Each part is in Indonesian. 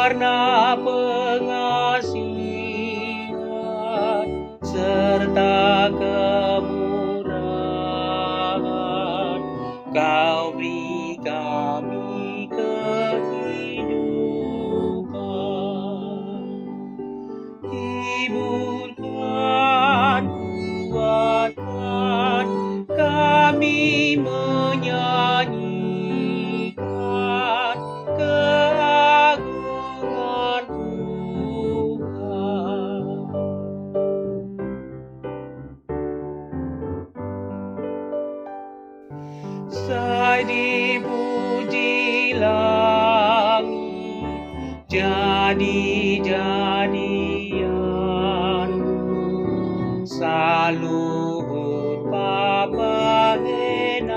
karena pengasihan serta kemurahan, Kau beri kami kehidupan. Hiburkan, kuatkan kami menyanyikan keagungan Tuhan. Sai dipuji langit, jadi-jadian, saluhur papagenan,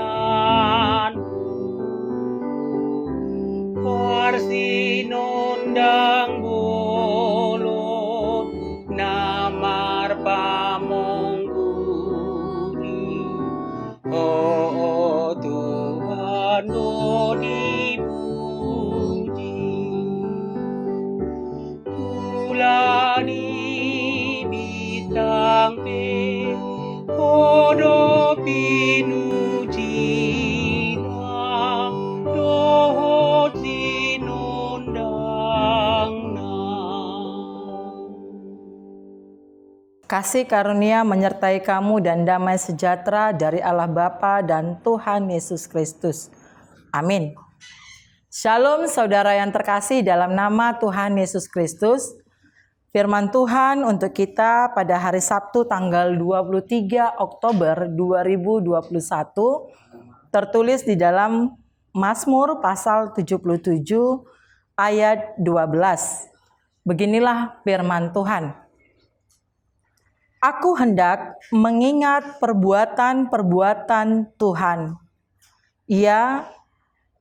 parsinondang bolot, namar pamongguni. Oh Tuhan, oh dipuji. Ulani bintang pe, hodo pinujina, doho sinundangna. Kasih karunia menyertai kamu dan damai sejahtera dari Allah Bapa dan Tuhan Yesus Kristus. Amin. Shalom saudara yang terkasih dalam nama Tuhan Yesus Kristus. Firman Tuhan untuk kita pada hari Sabtu tanggal 23 Oktober 2021 tertulis di dalam Mazmur pasal 77 ayat 12. Beginilah firman Tuhan. Aku hendak mengingat perbuatan-perbuatan Tuhan. Ya,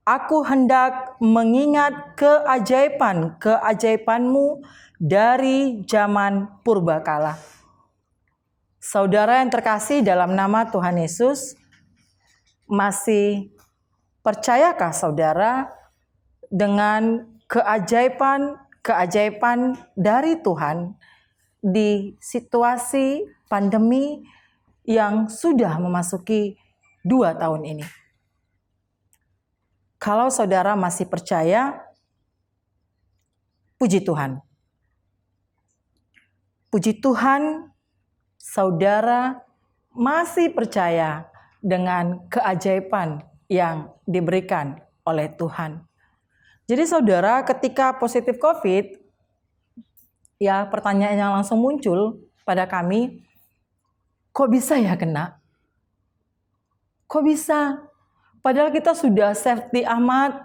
aku hendak mengingat keajaiban-keajaiban-Mu dari zaman purbakala. Saudara yang terkasih dalam nama Tuhan Yesus, masih percayakah saudara dengan keajaiban-keajaiban dari Tuhan di situasi pandemi yang sudah memasuki 2 tahun ini? Kalau saudara masih percaya, puji Tuhan. Puji Tuhan, saudara masih percaya dengan keajaiban yang diberikan oleh Tuhan. Jadi saudara, ketika positif COVID, ya pertanyaan yang langsung muncul pada kami, kok bisa ya kena? Kok bisa? Padahal kita sudah safety amat,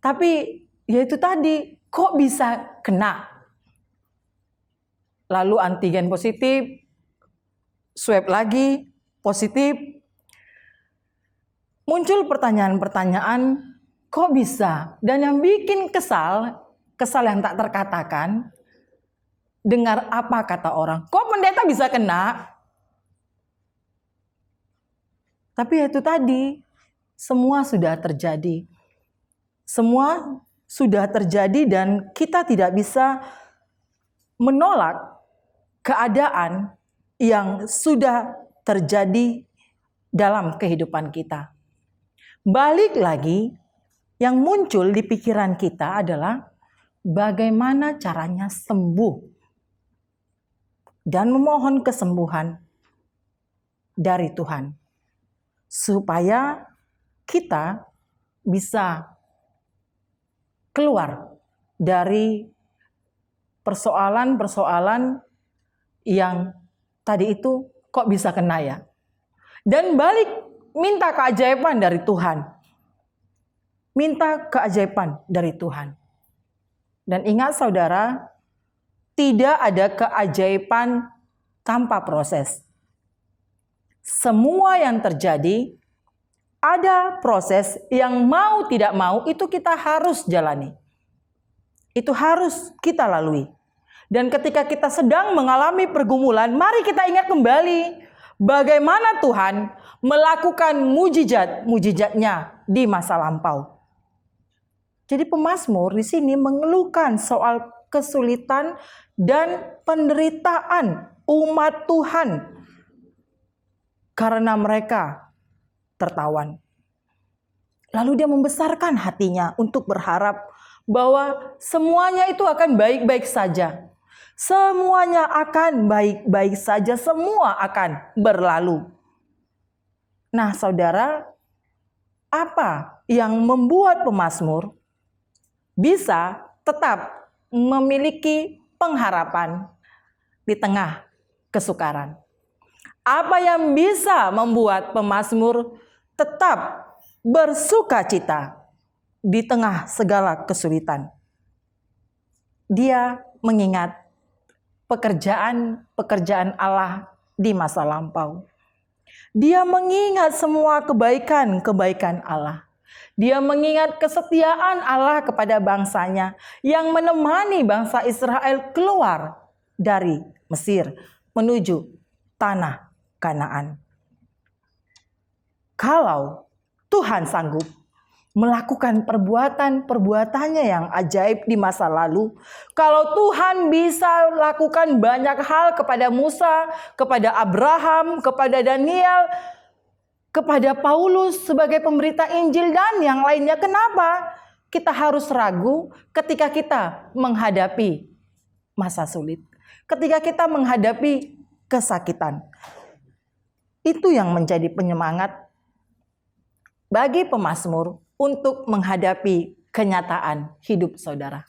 tapi ya itu tadi, kok bisa kena? Lalu antigen positif, swab lagi, positif. Muncul pertanyaan-pertanyaan, kok bisa? Dan yang bikin kesal yang tak terkatakan, dengar apa kata orang, kok pendeta bisa kena? Tapi itu tadi, semua sudah terjadi. Semua sudah terjadi dan kita tidak bisa menolak keadaan yang sudah terjadi dalam kehidupan kita. Balik lagi, yang muncul di pikiran kita adalah bagaimana caranya sembuh dan memohon kesembuhan dari Tuhan, supaya kita bisa keluar dari persoalan-persoalan yang tadi itu kok bisa kena ya. Dan balik minta keajaiban dari Tuhan. Minta keajaiban dari Tuhan. Dan ingat saudara, tidak ada keajaiban tanpa proses. Semua yang terjadi ada proses yang mau tidak mau itu kita harus jalani. Itu harus kita lalui. Dan ketika kita sedang mengalami pergumulan, mari kita ingat kembali bagaimana Tuhan melakukan mujizat-mujizatnya di masa lampau. Jadi pemazmur di sini mengeluhkan soal kesulitan dan penderitaan umat Tuhan karena mereka tertawan. Lalu dia membesarkan hatinya untuk berharap bahwa semuanya itu akan baik-baik saja. Semuanya akan baik-baik saja, semua akan berlalu. Nah, saudara, apa yang membuat pemazmur bisa tetap memiliki pengharapan di tengah kesukaran? Apa yang bisa membuat pemazmur tetap bersukacita di tengah segala kesulitan? Dia mengingat pekerjaan Allah di masa lampau. Dia mengingat semua kebaikan-kebaikan Allah. Dia mengingat kesetiaan Allah kepada bangsanya yang menemani bangsa Israel keluar dari Mesir menuju tanah Kanaan. Kalau Tuhan sanggup melakukan perbuatannya yang ajaib di masa lalu, kalau Tuhan bisa lakukan banyak hal kepada Musa, kepada Abraham, kepada Daniel, kepada Paulus sebagai pemberita Injil dan yang lainnya, kenapa kita harus ragu ketika kita menghadapi masa sulit, ketika kita menghadapi kesakitan? Itu yang menjadi penyemangat bagi pemazmur untuk menghadapi kenyataan hidup saudara.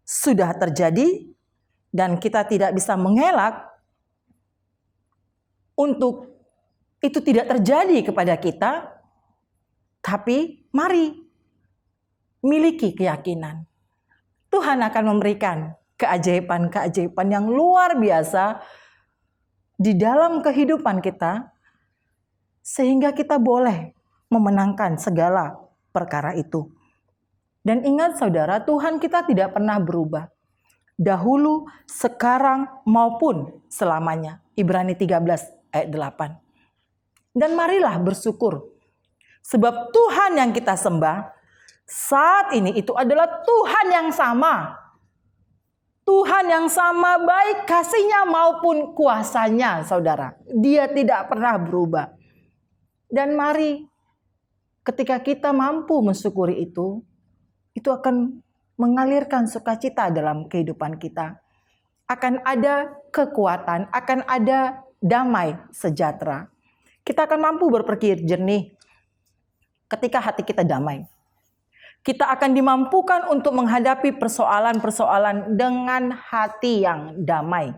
Sudah terjadi dan kita tidak bisa mengelak untuk itu tidak terjadi kepada kita, tapi mari miliki keyakinan. Tuhan akan memberikan keajaiban-keajaiban yang luar biasa di dalam kehidupan kita, sehingga kita boleh memenangkan segala perkara itu. Dan ingat saudara, Tuhan kita tidak pernah berubah. Dahulu, sekarang, maupun selamanya. Ibrani 13 ayat 8. Dan marilah bersyukur. Sebab Tuhan yang kita sembah saat ini itu adalah Tuhan yang sama. Tuhan yang sama baik kasihnya maupun kuasanya, saudara. Dia tidak pernah berubah. Dan mari ketika kita mampu mensyukuri itu akan mengalirkan sukacita dalam kehidupan kita. Akan ada kekuatan, akan ada damai sejahtera. Kita akan mampu berpikir jernih ketika hati kita damai. Kita akan dimampukan untuk menghadapi persoalan-persoalan dengan hati yang damai.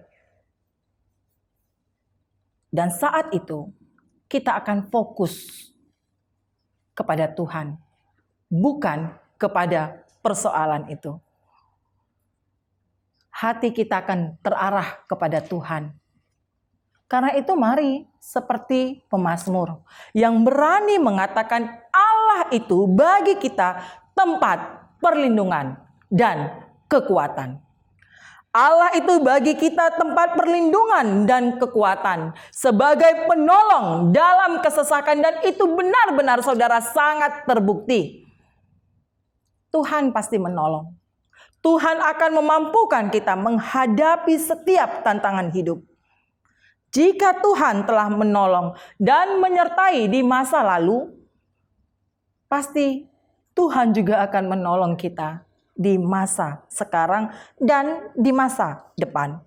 Dan saat itu, kita akan fokus kepada Tuhan, bukan kepada persoalan itu. Hati kita akan terarah kepada Tuhan. Karena itu mari seperti pemazmur yang berani mengatakan Allah itu bagi kita tempat perlindungan dan kekuatan. Allah itu bagi kita tempat perlindungan dan kekuatan sebagai penolong dalam kesesakan, dan itu benar-benar saudara sangat terbukti. Tuhan pasti menolong. Tuhan akan memampukan kita menghadapi setiap tantangan hidup. Jika Tuhan telah menolong dan menyertai di masa lalu, pasti Tuhan juga akan menolong kita di masa sekarang dan di masa depan.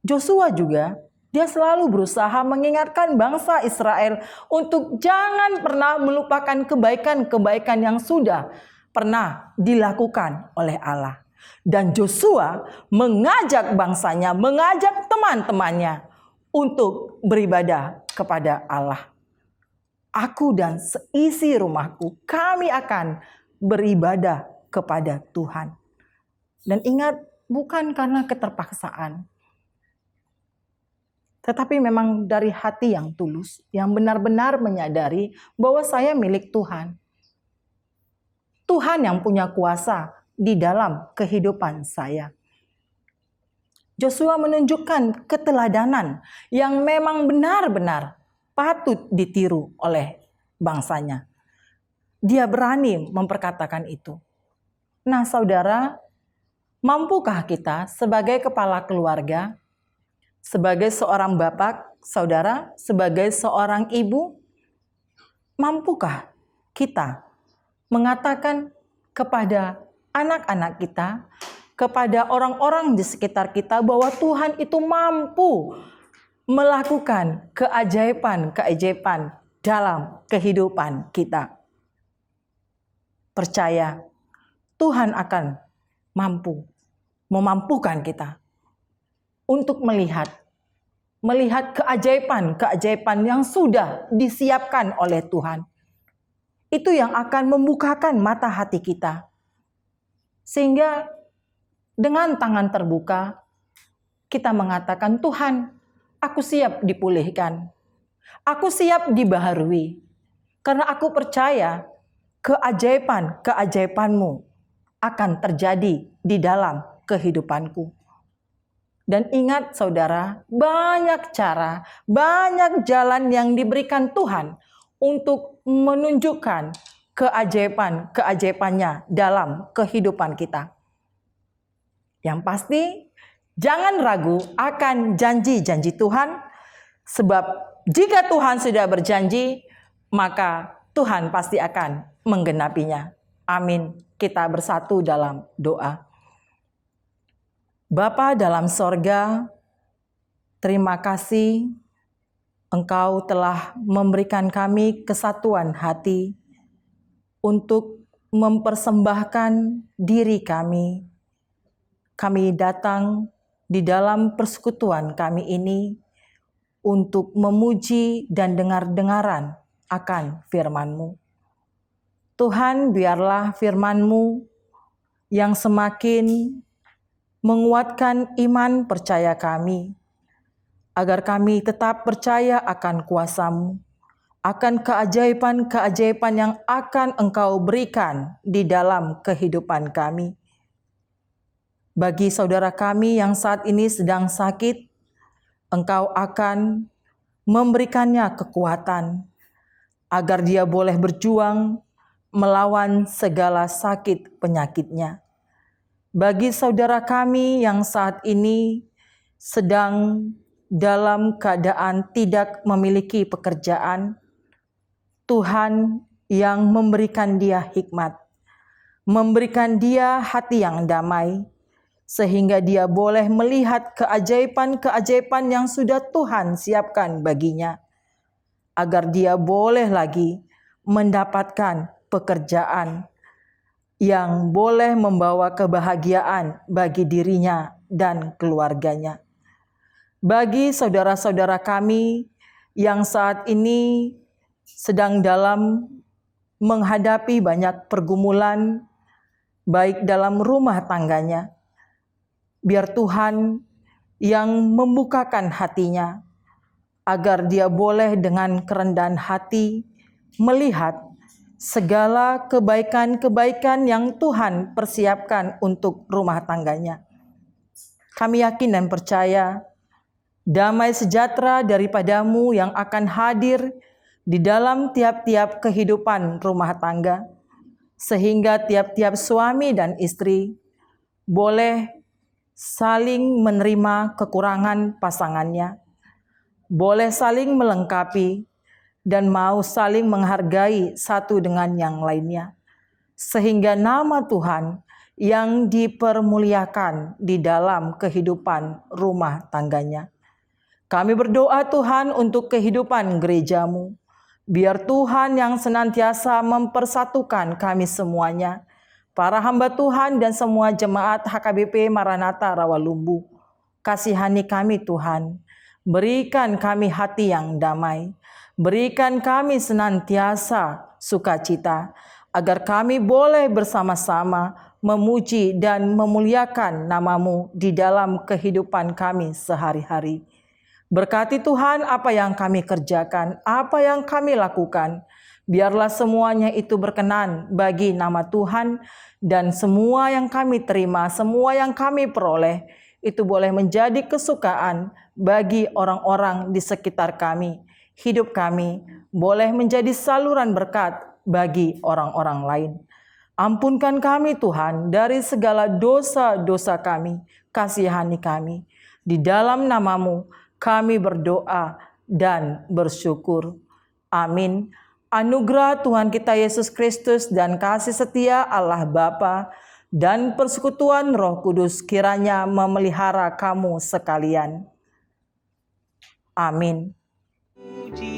Joshua juga, dia selalu berusaha mengingatkan bangsa Israel untuk jangan pernah melupakan kebaikan-kebaikan yang sudah pernah dilakukan oleh Allah. Dan Joshua mengajak bangsanya, mengajak teman-temannya untuk beribadah kepada Allah. Aku dan seisi rumahku, kami akan beribadah kepada Tuhan. Dan ingat, bukan karena keterpaksaan, tetapi memang dari hati yang tulus, yang benar-benar menyadari bahwa saya milik Tuhan. Tuhan yang punya kuasa di dalam kehidupan saya. Joshua menunjukkan keteladanan yang memang benar-benar patut ditiru oleh bangsanya. dia berani memperkatakan itu. Nah, saudara, mampukah kita sebagai kepala keluarga, sebagai seorang bapak, saudara, sebagai seorang ibu, mampukah kita mengatakan kepada anak-anak kita, kepada orang-orang di sekitar kita bahwa Tuhan itu mampu melakukan keajaiban-keajaiban dalam kehidupan kita? Percaya, Tuhan akan memampukan kita untuk melihat keajaiban-keajaiban yang sudah disiapkan oleh Tuhan. Itu yang akan membukakan mata hati kita. Sehingga dengan tangan terbuka, kita mengatakan, Tuhan, aku siap dipulihkan. Aku siap dibaharui. Karena aku percaya keajaiban-keajaiban-Mu akan terjadi di dalam kehidupanku. Dan ingat saudara, banyak cara, banyak jalan yang diberikan Tuhan untuk menunjukkan keajaiban-keajaibannya dalam kehidupan kita. Yang pasti, jangan ragu akan janji-janji Tuhan, sebab jika Tuhan sudah berjanji, maka Tuhan pasti akan menggenapinya. Amin. Kita bersatu dalam doa. Bapa dalam sorga, terima kasih Engkau telah memberikan kami kesatuan hati untuk mempersembahkan diri kami. Kami datang di dalam persekutuan kami ini untuk memuji dan dengar-dengaran akan firman-Mu. Tuhan, biarlah firman-Mu yang semakin menguatkan iman percaya kami, agar kami tetap percaya akan kuasa-Mu, akan keajaiban-keajaiban yang akan Engkau berikan di dalam kehidupan kami. Bagi saudara kami yang saat ini sedang sakit, Engkau akan memberikannya kekuatan, agar dia boleh berjuang melawan segala sakit penyakitnya. Bagi saudara kami yang saat ini sedang dalam keadaan tidak memiliki pekerjaan, Tuhan yang memberikan dia hikmat, memberikan dia hati yang damai, sehingga dia boleh melihat keajaiban-keajaiban yang sudah Tuhan siapkan baginya, agar dia boleh lagi mendapatkan pekerjaan yang boleh membawa kebahagiaan bagi dirinya dan keluarganya. Bagi saudara-saudara kami yang saat ini sedang dalam menghadapi banyak pergumulan, baik dalam rumah tangganya, biar Tuhan yang membukakan hatinya, agar dia boleh dengan kerendahan hati melihat segala kebaikan-kebaikan yang Tuhan persiapkan untuk rumah tangganya. Kami yakin dan percaya damai sejahtera daripada-Mu yang akan hadir di dalam tiap-tiap kehidupan rumah tangga, sehingga tiap-tiap suami dan istri boleh saling menerima kekurangan pasangannya, boleh saling melengkapi, dan mau saling menghargai satu dengan yang lainnya, sehingga nama Tuhan yang dipermuliakan di dalam kehidupan rumah tangganya. Kami berdoa Tuhan untuk kehidupan gereja-Mu, biar Tuhan yang senantiasa mempersatukan kami semuanya, para hamba Tuhan dan semua jemaat HKBP Maranatha Rawalumbu. Kasihani kami Tuhan, berikan kami hati yang damai, berikan kami senantiasa sukacita, agar kami boleh bersama-sama memuji dan memuliakan nama-Mu di dalam kehidupan kami sehari-hari. Berkati Tuhan apa yang kami kerjakan, apa yang kami lakukan, biarlah semuanya itu berkenan bagi nama Tuhan, dan semua yang kami terima, semua yang kami peroleh, itu boleh menjadi kesukaan bagi orang-orang di sekitar kami. Hidup kami boleh menjadi saluran berkat bagi orang-orang lain. Ampunkan kami Tuhan dari segala dosa-dosa kami, kasihani kami. Di dalam nama-Mu kami berdoa dan bersyukur. Amin. Anugerah Tuhan kita Yesus Kristus dan kasih setia Allah Bapa dan persekutuan Roh Kudus kiranya memelihara kamu sekalian. Amin. Puji